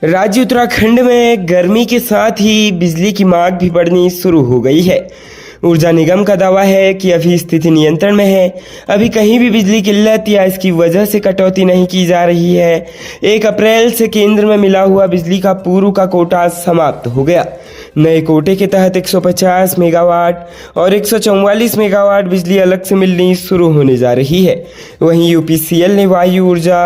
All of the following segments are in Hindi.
राज्य उत्तराखंड में गर्मी के साथ ही बिजली की मांग भी बढ़नी शुरू हो गई है। ऊर्जा निगम का दावा है कि अभी स्थिति नियंत्रण में है। अभी कहीं भी बिजली किल्लत या इसकी वजह से कटौती नहीं की जा रही है। 1 अप्रैल से केंद्र में मिला हुआ बिजली का पूर्व का कोटा समाप्त हो गया। नए कोटे के तहत 150 मेगावाट और 144 मेगावाट बिजली अलग से मिलनी शुरू होने जा रही है। वहीं यूपीसीएल ने वायु ऊर्जा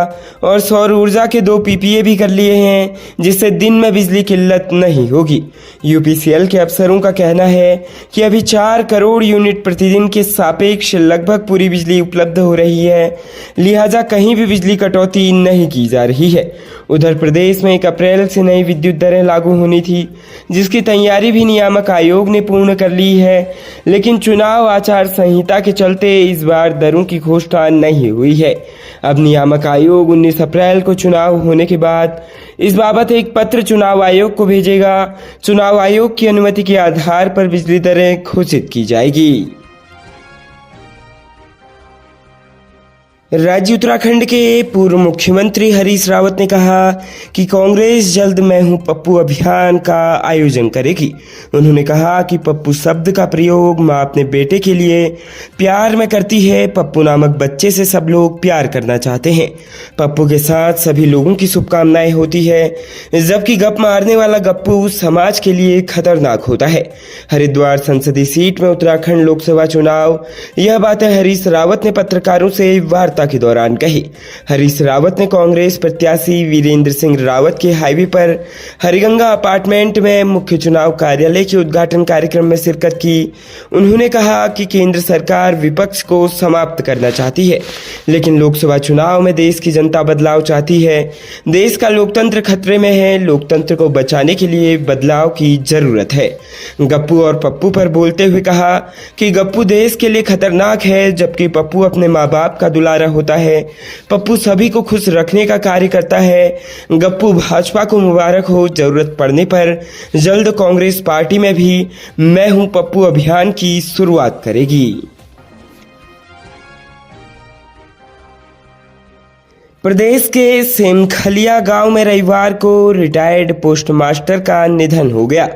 और सौर ऊर्जा के 2 पीपीए भी कर लिए हैं, जिससे दिन में बिजली किल्लत नहीं होगी। यूपीसीएल के अफसरों का कहना है कि अभी 4 करोड़ यूनिट प्रतिदिन के सापेक्ष लगभग पूरी बिजली उपलब्ध हो रही है, लिहाजा कहीं भी बिजली कटौती नहीं की जा रही है। उधर प्रदेश में 1 अप्रैल से नई विद्युत दरें लागू होनी थी, जिसकी तैयारी भी नियामक आयोग ने पूर्ण कर ली है, लेकिन चुनाव आचार संहिता के चलते इस बार दरों की घोषणा नहीं हुई है। अब नियामक आयोग 19 अप्रैल को चुनाव होने के बाद इस बाबत एक पत्र चुनाव आयोग को भेजेगा। चुनाव आयोग की अनुमति के आधार पर बिजली दरें घोषित की जाएगी। राज्य उत्तराखंड के पूर्व मुख्यमंत्री हरीश रावत ने कहा कि कांग्रेस जल्द मैं हूं पप्पू अभियान का आयोजन करेगी। उन्होंने कहा कि पप्पू शब्द का प्रयोग मां अपने बेटे के लिए प्यार में करती है। पप्पू नामक बच्चे से सब लोग प्यार करना चाहते हैं। पप्पू के साथ सभी लोगों की शुभकामनाएं होती है, जबकि गप मारने वाला गप्पू समाज के लिए खतरनाक होता है। हरिद्वार संसदीय सीट में उत्तराखंड लोकसभा चुनाव, यह बातें हरीश रावत ने पत्रकारों से वार्ता के दौरान कही। हरीश रावत ने कांग्रेस प्रत्याशी वीरेंद्र सिंह रावत के हाईवे पर हरिगंगा अपार्टमेंट में मुख्य चुनाव कार्यालय के उद्घाटन कार्यक्रम में शिरकत की। उन्होंने कहा कि केंद्र सरकार विपक्ष को समाप्त करना चाहती है, लेकिन लोकसभा चुनाव में देश की जनता बदलाव चाहती है। देश का लोकतंत्र खतरे में है। लोकतंत्र को बचाने के लिए बदलाव की जरूरत है। गप्पू और पप्पू पर बोलते हुए कहा कि गप्पू देश के लिए खतरनाक है, जबकि पप्पू अपने माँ बाप का दुलारा होता है। पप्पू सभी को खुश रखने का कार्य करता है। गप्पू भाजपा को मुबारक हो। जरूरत पड़ने पर जल्द कांग्रेस पार्टी में भी मैं हूं पप्पू अभियान की शुरुआत करेगी। प्रदेश के सेमखलिया गांव में रविवार को रिटायर्ड पोस्टमास्टर का निधन हो गया।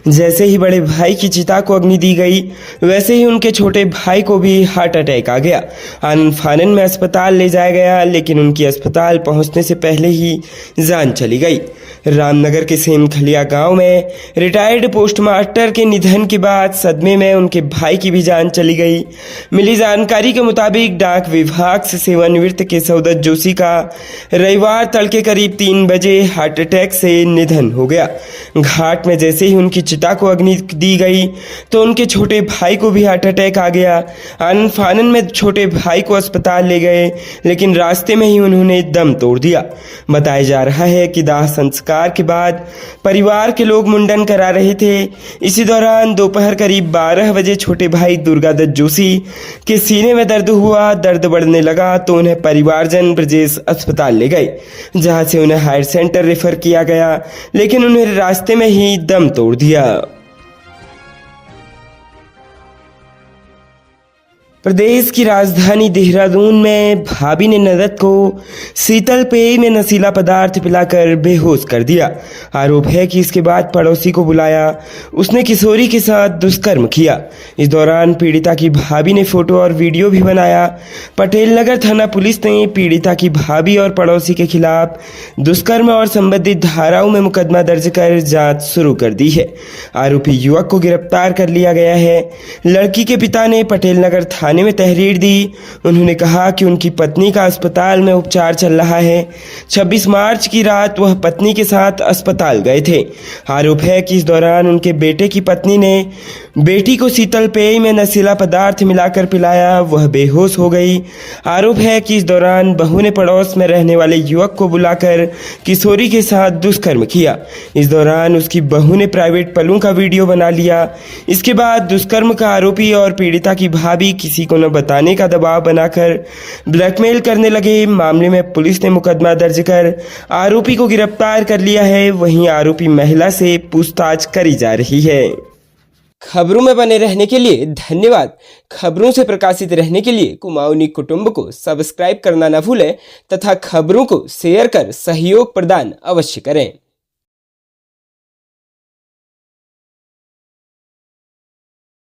जैसे ही बड़े भाई की चिता को अग्नि दी गई, वैसे ही उनके छोटे भाई को भी हार्ट अटैक आ गया। आनन फानन में अस्पताल ले जाया गया, लेकिन उनकी अस्पताल पहुंचने से पहले ही जान चली गई। रामनगर के सेमखलिया गांव में रिटायर्ड पोस्टमास्टर के निधन के बाद सदमे में उनके भाई की भी जान चली गई। मिली जानकारी के मुताबिक डाक विभाग से सेवानिवृत्त केशवदत्त जोशी का रविवार तड़के करीब 3 बजे हार्ट अटैक से निधन हो गया। घाट में जैसे ही उनकी चिता को अग्नि दी गई तो उनके छोटे भाई को भी हार्ट अटैक आ गया। आनन फानन में छोटे भाई को अस्पताल ले गए, लेकिन रास्ते में ही उन्होंने दम तोड़ दिया। बताया जा रहा है कि दाह संस्कार के बाद परिवार के लोग मुंडन करा रहे थे। इसी दौरान दोपहर करीब 12 बजे छोटे भाई दुर्गादत्त जोशी के सीने में दर्द हुआ। दर्द बढ़ने लगा तो उन्हें परिवारजन ब्रजेश अस्पताल ले गए, जहां से उन्हें हायर सेंटर रेफर किया गया, लेकिन उन्हें रास्ते में ही दम तोड़ दिया। प्रदेश की राजधानी देहरादून में भाभी ने ननद को शीतल पेय में नशीला पदार्थ पिलाकर बेहोश कर दिया। आरोप है कि इसके बाद पड़ोसी को बुलाया, उसने किशोरी के साथ दुष्कर्म किया। इस दौरान पीड़िता की भाभी ने फोटो और वीडियो भी बनाया। पटेल नगर थाना पुलिस ने पीड़िता की भाभी और पड़ोसी के खिलाफ दुष्कर्म और संबंधित धाराओं में मुकदमा दर्ज कर जांच शुरू कर दी है। आरोपी युवक को गिरफ्तार कर लिया गया है। लड़की के पिता ने पटेल नगर थाने में तहरीर दी। उन्होंने कहा कि उनकी पत्नी का अस्पताल में उपचार चल रहा है। 26 मार्च की रात वह पत्नी के साथ अस्पताल गए थे। आरोप है कि इस दौरान उनके बेटे की पत्नी ने बेटी को शीतल पेय में नशीला पदार्थ मिलाकर पिलाया, वह बेहोश हो गई। आरोप है कि इस दौरान बहू ने पड़ोस में रहने वाले युवक को बुलाकर किशोरी के साथ दुष्कर्म किया। इस दौरान उसकी बहू ने प्राइवेट पलों का वीडियो बना लिया। इसके बाद दुष्कर्म का आरोपी और पीड़िता की भाभी किसी को न बताने का दबाव बनाकर ब्लैकमेल करने लगे। मामले में पुलिस ने मुकदमा दर्ज कर आरोपी को गिरफ्तार कर लिया है। वहीं आरोपी महिला से पूछताछ करी जा रही है। खबरों में बने रहने के लिए धन्यवाद। खबरों से प्रकाशित रहने के लिए कुमाऊनी कुटुंब को सब्सक्राइब करना न भूलें तथा खबरों को शेयर कर सहयोग प्रदान अवश्य करें।